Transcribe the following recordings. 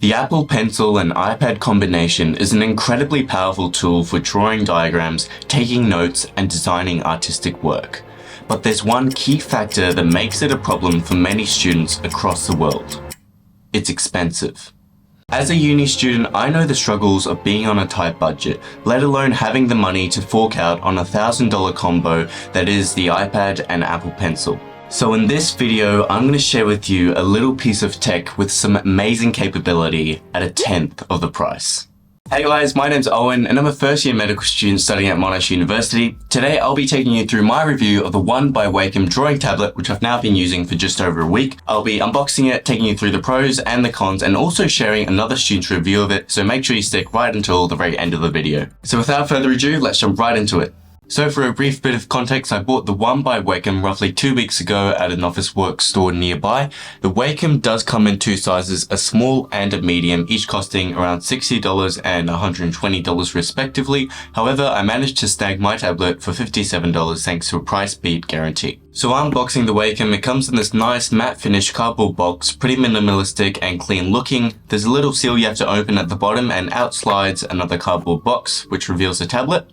The Apple Pencil and iPad combination is an incredibly powerful tool for drawing diagrams, taking notes, and designing artistic work. But there's one key factor that makes it a problem for many students across the world. It's expensive. As a uni student, I know the struggles of being on a tight budget, let alone having the money to fork out on a $1,000 combo that is the iPad and Apple Pencil. So in this video, I'm going to share with you a little piece of tech with some amazing capability at 1/10 of the price. Hey guys, my name's Owen and I'm a first year medical student studying at Monash University. Today I'll be taking you through my review of the One by Wacom drawing tablet, which I've now been using for just over a week. I'll be unboxing it, taking you through the pros and the cons, and also sharing another student's review of it, so make sure you stick right until the very end of the video. So without further ado, let's jump right into it. So for a brief bit of context, I bought the One by Wacom roughly 2 weeks ago at an office work store nearby. The Wacom does come in two sizes, a small and a medium, each costing around $60 and $120 respectively. However, I managed to snag my tablet for $57 thanks to a price beat guarantee. So unboxing the Wacom, it comes in this nice matte finish cardboard box, pretty minimalistic and clean looking. There's a little seal you have to open at the bottom, and out slides another cardboard box which reveals the tablet.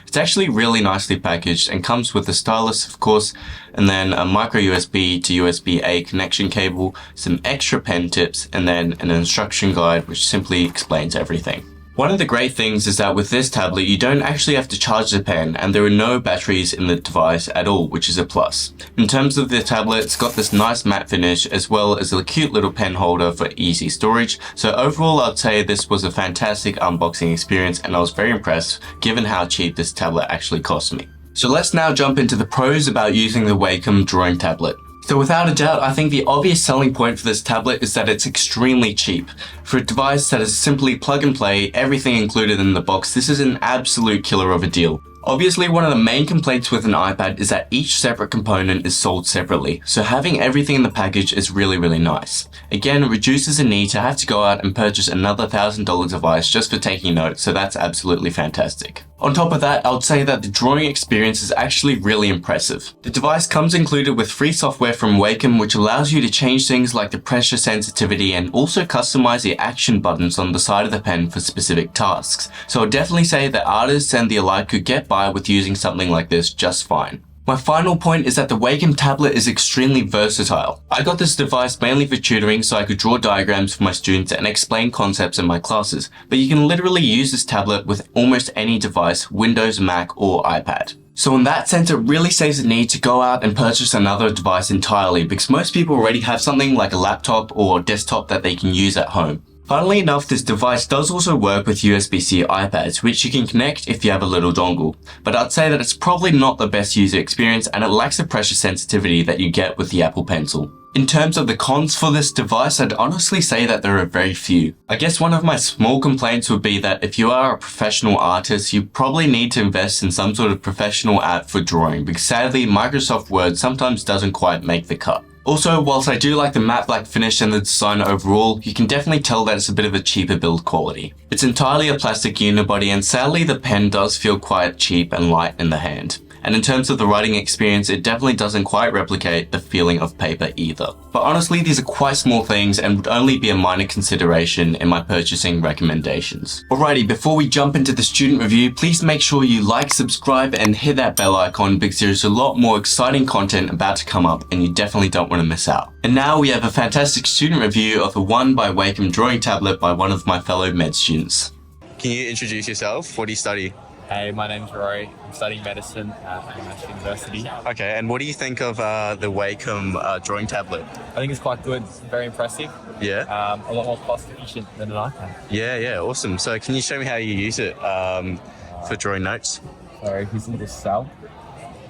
It's actually really nicely packaged and comes with a stylus, of course, and then a micro USB to USB-A connection cable, some extra pen tips, and then an instruction guide which simply explains everything. One of the great things is that with this tablet, you don't actually have to charge the pen, and there are no batteries in the device at all, which is a plus. In terms of the tablet, it's got this nice matte finish as well as a cute little pen holder for easy storage. So overall, I'd say this was a fantastic unboxing experience, and I was very impressed given how cheap this tablet actually cost me. So let's now jump into the pros about using the Wacom drawing tablet. So without a doubt, I think the obvious selling point for this tablet is that it's extremely cheap. For a device that is simply plug and play, everything included in the box, this is an absolute killer of a deal. Obviously, one of the main complaints with an iPad is that each separate component is sold separately, so having everything in the package is really nice. Again, it reduces the need to have to go out and purchase another $1,000 device just for taking notes, so that's absolutely fantastic. On top of that, I would say that the drawing experience is actually really impressive. The device comes included with free software from Wacom, which allows you to change things like the pressure sensitivity and also customize the action buttons on the side of the pen for specific tasks. So I'll definitely say that artists and the alike could get by with using something like this just fine. My final point is that the Wacom tablet is extremely versatile. I got this device mainly for tutoring so I could draw diagrams for my students and explain concepts in my classes, but you can literally use this tablet with almost any device, Windows, Mac, or iPad. So in that sense, it really saves the need to go out and purchase another device entirely, because most people already have something like a laptop or desktop that they can use at home. Funnily enough, this device does also work with USB-C iPads, which you can connect if you have a little dongle. But I'd say that it's probably not the best user experience, and it lacks the pressure sensitivity that you get with the Apple Pencil. In terms of the cons for this device, I'd honestly say that there are very few. I guess one of my small complaints would be that if you are a professional artist, you probably need to invest in some sort of professional app for drawing, because sadly, Microsoft Word sometimes doesn't quite make the cut. Also, whilst I do like the matte black finish and the design overall, you can definitely tell that it's a bit of a cheaper build quality. It's entirely a plastic unibody, and sadly the pen does feel quite cheap and light in the hand. And in terms of the writing experience, it definitely doesn't quite replicate the feeling of paper either. But honestly, these are quite small things and would only be a minor consideration in my purchasing recommendations. Alrighty, before we jump into the student review, please make sure you like, subscribe, and hit that bell icon, because there's a lot more exciting content about to come up and you definitely don't want to miss out. And now we have a fantastic student review of the One by Wacom drawing tablet by one of my fellow med students. Can you introduce yourself? What do you study? Hey, my name's Rory. I'm studying medicine at Monash University. Okay, and what do you think of the Wacom drawing tablet? I think it's quite good. It's very impressive. Yeah? A lot more cost efficient than an iPad. Yeah, awesome. So can you show me how you use it for drawing notes? So here's a little cell.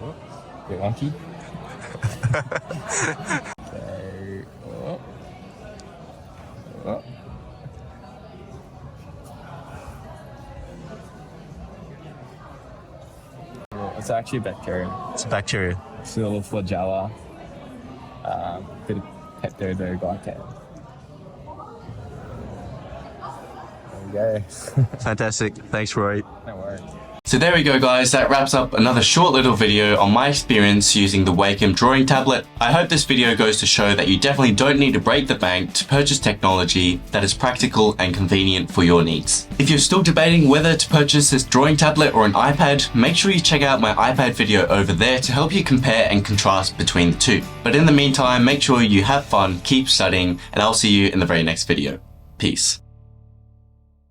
A bit wonky. It's actually a bacteria. It's a bacteria. It's a little flagella. Bit of peptidoglycan. There we go. Fantastic. Thanks, Rory. No worries. So there we go guys, that wraps up another short little video on my experience using the Wacom drawing tablet. I hope this video goes to show that you definitely don't need to break the bank to purchase technology that is practical and convenient for your needs. If you're still debating whether to purchase this drawing tablet or an iPad, make sure you check out my iPad video over there to help you compare and contrast between the two. But in the meantime, make sure you have fun, keep studying, and I'll see you in the very next video. Peace.